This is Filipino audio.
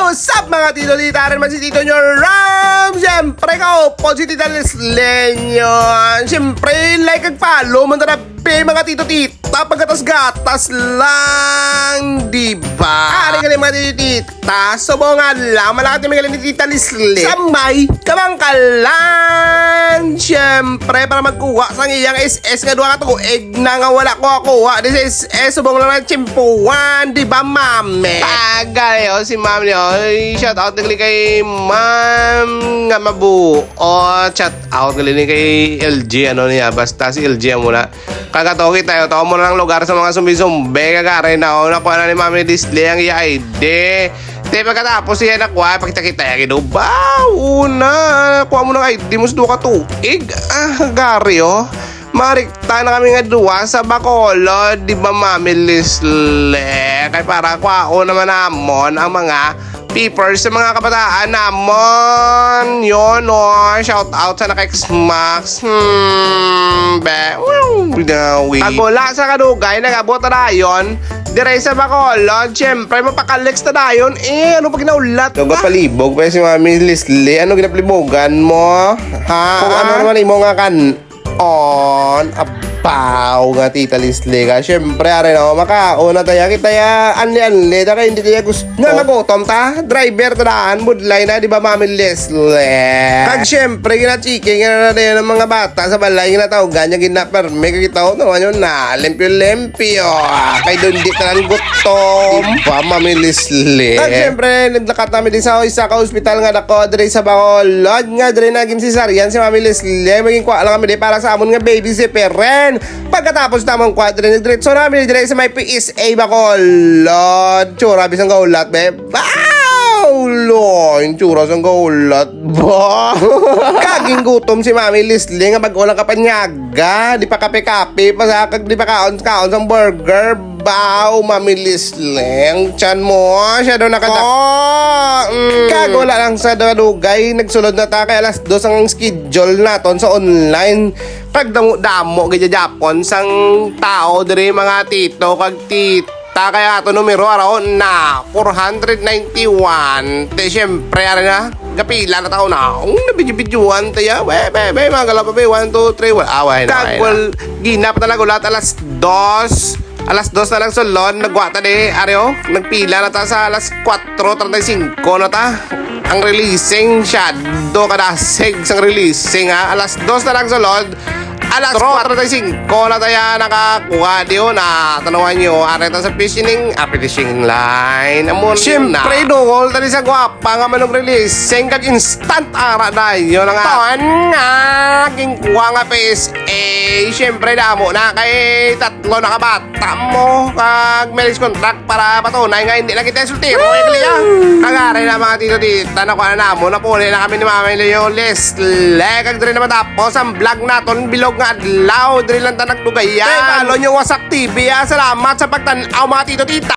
What's up mga tito tita? Rin man si tito nyo Ram. Siyempre ko po si tita Leslenyo. Siyempre like ag follow man na mga tito tita. Pagkatas-gatas lang, diba? Ari ka mga tito tita. Subo nga lang, malakad yung mga ni tita Leslie. Samay, kamangkalan. Siyempre para magkuha sa iyang SS nga doon ka tuig na nga wala ko akuha. This is subong lang ng chimpuan, diba mame? Tagal yun si ma'am yun. Shout out nagli kay ma'am nga mabuo. Shout out nagli kay LG ano niya. Basta si LG muna. Kagatoki tayo. Tao mo na ng lugar sa mga sumbi-sumbi. Kagaray na ako. Nakuha na ni mami Disney ang i-ID. Te pagkatapos siya nakuha. Pakita-kita yan. Una. Nakuha mo ng ID mo sa duka tuig. Gary oh. Marikta na kami nga duwa sa Bacolod, di ba mami Leslie? Kaya para kwao naman namon ang mga peepers sa mga kabataan namon. Yun shout out sa naka-X-Max. Pagula sa kadugay, nag-abot na yun. Dire sa Bacolod, syempre mapakalex na yun. Ano pa ginaulat? Ano palibog pa si mami Leslie? Ano ginapalibogan mo? Ha? Kung ano naman mo nga kan on abaw nga tita Leslie ka. Siyempre, ari na makauna tayo. Kitaya, anli-anli. Daka hindi tayo gusto. Nga magutom ta. Driver tadaan. Budlay na, di ba mami Leslie? Kag siyempre, gina-chicken nga na tayo ng mga bata sa balay. Ginatawagan niya, ginaperme. Kagitaw naman yun na. Lempyo-lempyo. Kay doon di talang gutom. Diba mami Leslie? Kag siyempre, naglakat namin din sa isa ka hospital nga dako. Dire sa Bacolod. Nga, dire naging cesarean si mami Leslie. Maging kwa lang kami di para sa amon nga baby si Peren. Pagkatapos tamang kwadre, nagdiretso namin dire sa may PSA Bacolod. Tsura, bisang gaulat, be. Yung tsura sang gaulat. Kaging gutom si mami Leslie nga mag-ulang kapanyaga. Di pa kape-kape. Pasakag, di pa kaon sang burger. Mami Leslie. Ang tiyan mo, siya daw Kagula lang sa dugay. Nagsulod na ta kay alas 2 ang schedule naton sa online. Pagdamo-damo gaya Japon sang tao diri mga tito kag tita kaya ato numero araw na 491. Te syempre ara na kapila na tao na. Nabidyo-bidyuan tayo. Be mga galapa be 1 2 3 away na. Kagwal ginap na ulat alas 2. Alas 2 na lang sulod, nagwata di, areo, nagpila na ta sa alas 4:35 na ta. Ang releasing, shadow kadasig sang releasing ha. Alas 2 na lang sulod, alas 4:35 na tayo nakakuha diyo na tanawan nyo. Areta sa fishing line. Amon siyempre, dungol tali sa gwapa nga manong releasing kag instant ara na yun nga. Ton nga, gingkuha nga PSA. Siyempre, damo na kay tatlo na kabata mo kag marriage contract para patunay nga hindi na kita sultiro. Kagari na mga tito tita nakuha na mo. Napuli na kami ni Mami Leo Leslie. Kag diri naman tapos ang vlog naton bilog nga adlaw. Diri lang ta nagdugayan. Follow nyo Wasak TV. Salamat sa pagtanaw mga tito tita.